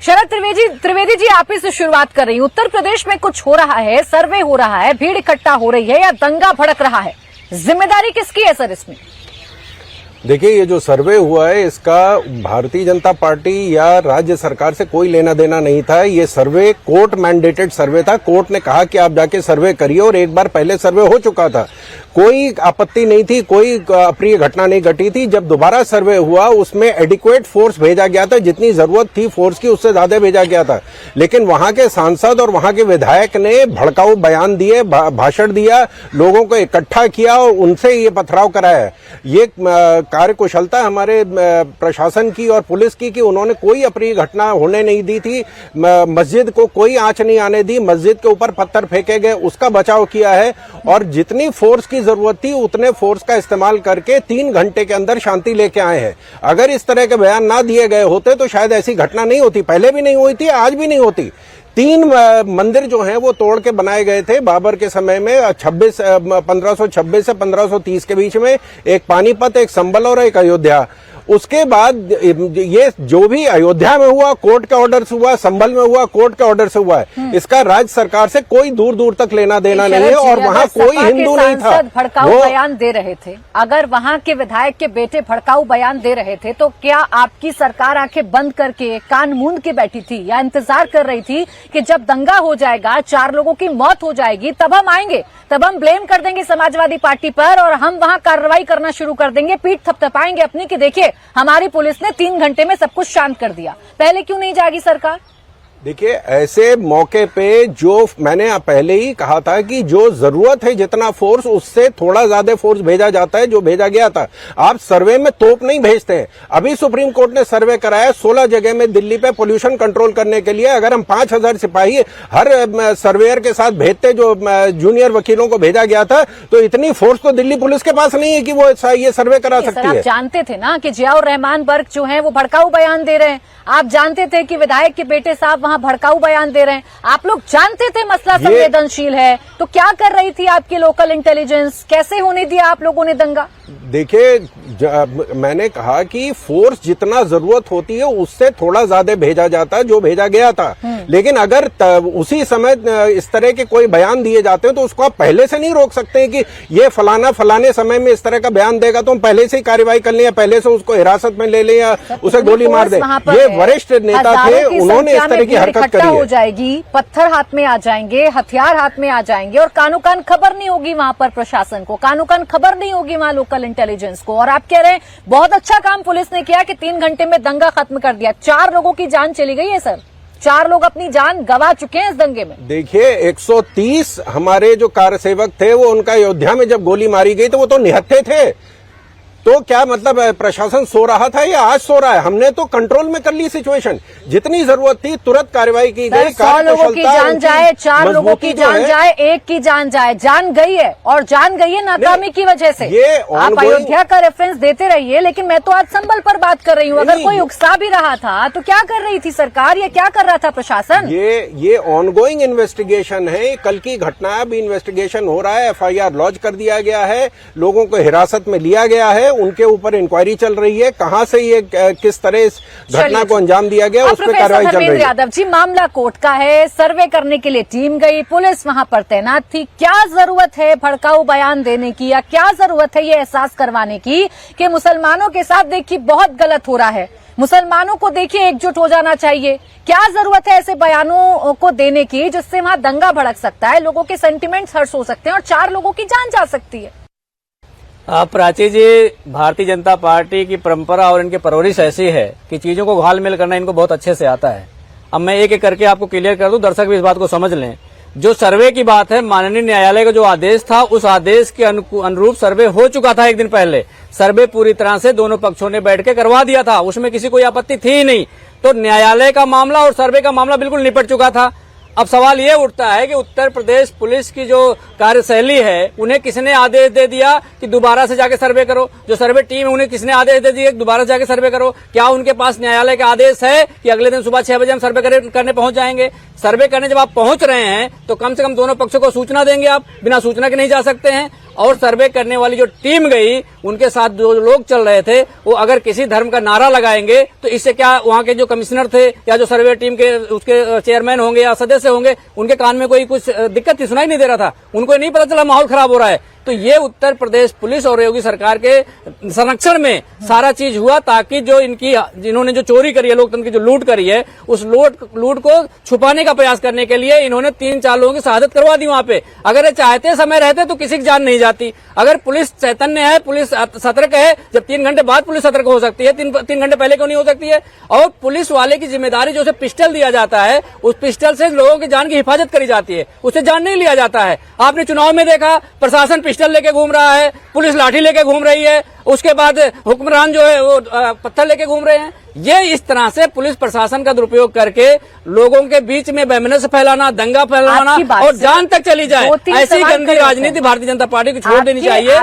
शरद त्रिवेदी जी, आप ही से शुरुआत कर रही हूँ। उत्तर प्रदेश में कुछ हो रहा है, सर्वे हो रहा है, भीड़ इकट्ठा हो रही है या दंगा भड़क रहा है, जिम्मेदारी किसकी है सर इसमें? देखिए, ये जो सर्वे हुआ है इसका भारतीय जनता पार्टी या राज्य सरकार से कोई लेना देना नहीं था। ये सर्वे कोर्ट मैंडेटेड सर्वे था। कोर्ट ने कहा कि आप जाके सर्वे करिए और एक बार पहले सर्वे हो चुका था, कोई आपत्ति नहीं थी, कोई अप्रिय घटना नहीं घटी थी। जब दोबारा सर्वे हुआ उसमें एडिक्वेट फोर्स भेजा गया था, जितनी जरूरत थी फोर्स की उससे ज्यादा भेजा गया था। लेकिन वहां के सांसद और वहां के विधायक ने भड़काऊ बयान दिए, भाषण दिया, लोगों को इकट्ठा किया और उनसे ये पथराव कराया। ये कार्यकुशलता हमारे प्रशासन की और पुलिस की कि उन्होंने कोई अप्रिय घटना होने नहीं दी थी। मस्जिद को कोई आंच नहीं आने दी, मस्जिद के ऊपर पत्थर फेंके गए, उसका बचाव किया है और जितनी फोर्स की जरूरत थी उतने फोर्स का इस्तेमाल करके 3 घंटे के अंदर शांति लेके आए हैं। अगर इस तरह के बयान ना दिए गए होते तो शायद ऐसी घटना नहीं होती, पहले भी नहीं हुई थी, आज भी नहीं होती। 3 मंदिर जो हैं वो तोड़ के बनाए गए थे बाबर के समय में 1526 से 1530 के बीच में, एक पानीपत, एक संभल और एक अयोध्या। उसके बाद ये जो भी अयोध्या में हुआ कोर्ट के ऑर्डर से हुआ, संभल में हुआ कोर्ट के ऑर्डर से हुआ है। इसका राज्य सरकार से कोई दूर दूर तक लेना देना नहीं है और वहाँ कोई हिंदू नहीं था। भड़काऊ बयान दे रहे थे, अगर वहाँ के विधायक के बेटे भड़काऊ बयान दे रहे थे तो क्या आपकी सरकार आंखें बंद करके कान मूंद के बैठी थी या इंतजार कर रही थी कि जब दंगा हो जाएगा, 4 लोगों की मौत हो जाएगी, तब हम आएंगे, तब हम ब्लेम कर देंगे समाजवादी पार्टी पर और हम वहाँ कार्रवाई करना शुरू कर देंगे, पीठ थपथपाएंगे अपनी कि देखिए हमारी पुलिस ने 3 घंटे में सब कुछ शांत कर दिया। पहले क्यों नहीं जागी सरकार? देखिए, ऐसे मौके पे जो मैंने पहले ही कहा था कि जो जरूरत है जितना फोर्स उससे थोड़ा ज्यादा फोर्स भेजा जाता है, जो भेजा गया था। आप सर्वे में तोप नहीं भेजते हैं। अभी सुप्रीम कोर्ट ने सर्वे कराया 16 जगह में दिल्ली पे पोल्यूशन कंट्रोल करने के लिए। अगर हम 5000 सिपाही हर सर्वेयर के साथ भेजते जो जूनियर वकीलों को भेजा गया था, तो इतनी फोर्स तो दिल्ली पुलिस के पास नहीं है कि वो ये सर्वे करा सकती है। आप जानते थे ना कि जियाउर रहमान बर्क जो है वो भड़काऊ बयान दे रहे हैं, आप जानते थे कि विधायक के बेटे साहब वहां भड़काऊ बयान दे रहे हैं, आप लोग जानते थे मसला संवेदनशील है, तो क्या कर रही थी आपकी लोकल इंटेलिजेंस? कैसे होने दिया आप लोगों ने दंगा? देखिए, मैंने कहा कि फोर्स जितना जरूरत होती है उससे थोड़ा ज्यादा भेजा जाता है, जो भेजा गया था। लेकिन अगर उसी समय इस तरह के कोई बयान दिए जाते हैं तो उसको आप पहले से नहीं रोक सकते हैं कि ये फलाने समय में इस तरह का बयान देगा तो हम पहले से ही कार्रवाई कर लें या पहले से उसको हिरासत में ले लें या उसे गोली मार दें। ये वरिष्ठ नेता थे, उन्होंने इस तरह की हरकत करी है। हो जाएगी, पत्थर हाथ में आ जाएंगे, हथियार हाथ में आ जाएंगे और कानो कान खबर नहीं होगी वहां पर प्रशासन को, कानो कान खबर नहीं होगी वहां लोकल इंटेलिजेंस को। और आप कह रहे हैं बहुत अच्छा काम पुलिस ने किया कि 3 घंटे में दंगा खत्म कर दिया। 4 लोगों की जान चली गई है सर, 4 लोग अपनी जान गंवा चुके हैं इस दंगे में। देखिए, 130 हमारे जो कार्यसेवक थे वो उनका अयोध्या में जब गोली मारी गई तो वो तो निहत्थे थे। तो क्या मतलब प्रशासन सो रहा था या आज सो रहा है? हमने तो कंट्रोल में कर ली सिचुएशन, जितनी जरूरत थी तुरंत कार्रवाई की गई। 100 लोगों की जान जाए, 4 लोगों की जान जाए, 1 की जान जाए, जान गई है और जान गई है नाकामी की वजह से। आप अयोध्या का रेफरेंस देते रहिए, लेकिन मैं तो आज संभल पर बात कर रही हूँ। अगर कोई उकसा भी रहा था तो क्या कर रही थी सरकार या क्या कर रहा था प्रशासन? ये ऑनगोइंग इन्वेस्टिगेशन है, कल की घटना भी इन्वेस्टिगेशन हो रहा है, FIR लॉन्च कर दिया गया है, लोगों को हिरासत में लिया गया है, उनके ऊपर इंक्वायरी चल रही है, कहां से ये किस तरह इस घटना को अंजाम दिया गया उस पर कार्रवाई चल रही है। यादव जी, मामला कोर्ट का है, सर्वे करने के लिए टीम गई, पुलिस वहां पर तैनात थी। क्या जरूरत है भड़काऊ बयान देने की या क्या जरूरत है ये एहसास करवाने की कि मुसलमानों के साथ देखिए बहुत गलत हो रहा है, मुसलमानों को देखिए एकजुट हो जाना चाहिए? क्या जरूरत है ऐसे बयानों को देने की जिससे वहां दंगा भड़क सकता है, लोगों के सेंटिमेंट्स हर्ट हो सकते हैं और 4 लोगों की जान जा सकती है? प्राची जी, भारतीय जनता पार्टी की परंपरा और इनकी परवरिश ऐसी है कि चीजों को घाल-मेल करना इनको बहुत अच्छे से आता है। अब मैं एक एक करके आपको क्लियर कर दूं, दर्शक भी इस बात को समझ लें। जो सर्वे की बात है, माननीय न्यायालय का जो आदेश था उस आदेश के अनुरूप सर्वे हो चुका था। 1 दिन पहले सर्वे पूरी तरह से दोनों पक्षों ने बैठ के करवा दिया था, उसमें किसी कोई आपत्ति थी ही नहीं। तो न्यायालय का मामला और सर्वे का मामला बिल्कुल निपट चुका था। अब सवाल ये उठता है कि उत्तर प्रदेश पुलिस की जो कार्यशैली है, उन्हें किसने आदेश दे दिया कि दोबारा से जाके सर्वे करो? जो सर्वे टीम है उन्हें किसने आदेश दे दिया कि दोबारा से जाके सर्वे करो? क्या उनके पास न्यायालय का आदेश है कि अगले दिन सुबह 6 बजे हम सर्वे करने पहुंच जाएंगे? सर्वे करने जब आप पहुंच रहे हैं तो कम से कम दोनों पक्षों को सूचना देंगे। आप बिना सूचना के नहीं जा सकते हैं। और सर्वे करने वाली जो टीम गई, उनके साथ जो लोग चल रहे थे, वो अगर किसी धर्म का नारा लगाएंगे तो इससे क्या वहां के जो कमिश्नर थे या जो सर्वे टीम के उसके चेयरमैन होंगे या सदस्य होंगे, उनके कान में कोई कुछ दिक्कत थी? सुनाई नहीं दे रहा था? उनको नहीं पता चला माहौल खराब हो रहा है? तो ये उत्तर प्रदेश पुलिस और योगी सरकार के संरक्षण में सारा चीज हुआ, ताकि जो जिन्होंने जो चोरी करी है, लोकतंत्र की जो लूट करी है, उस लूट को छुपाने का प्रयास करने के लिए इन्होंने 3-4 लोगों की शहादत करवा दी वहां पे। अगर ये चाहते समय रहते तो किसी की जान नहीं जाती। अगर पुलिस चैतन्य है, पुलिस सतर्क है, जब 3 घंटे बाद पुलिस सतर्क हो सकती है, 3 घंटे पहले क्यों नहीं हो सकती है? और पुलिस वाले की जिम्मेदारी, जो उसे पिस्टल दिया जाता है, उस पिस्टल से लोगों की जान की हिफाजत करी जाती है, उससे जान नहीं लिया जाता है। आपने चुनाव में देखा, प्रशासन पिस्टल लेके घूम रहा है, पुलिस लाठी लेके घूम रही है, उसके बाद हुक्मरान जो है वो पत्थर लेके घूम रहे हैं। ये इस तरह से पुलिस प्रशासन का दुरुपयोग करके लोगों के बीच में वैमनस्य फैलाना, दंगा फैलाना और जान तक चली जाए, ऐसी गंदी राजनीति भारतीय जनता पार्टी को छोड़ देनी चाहिए।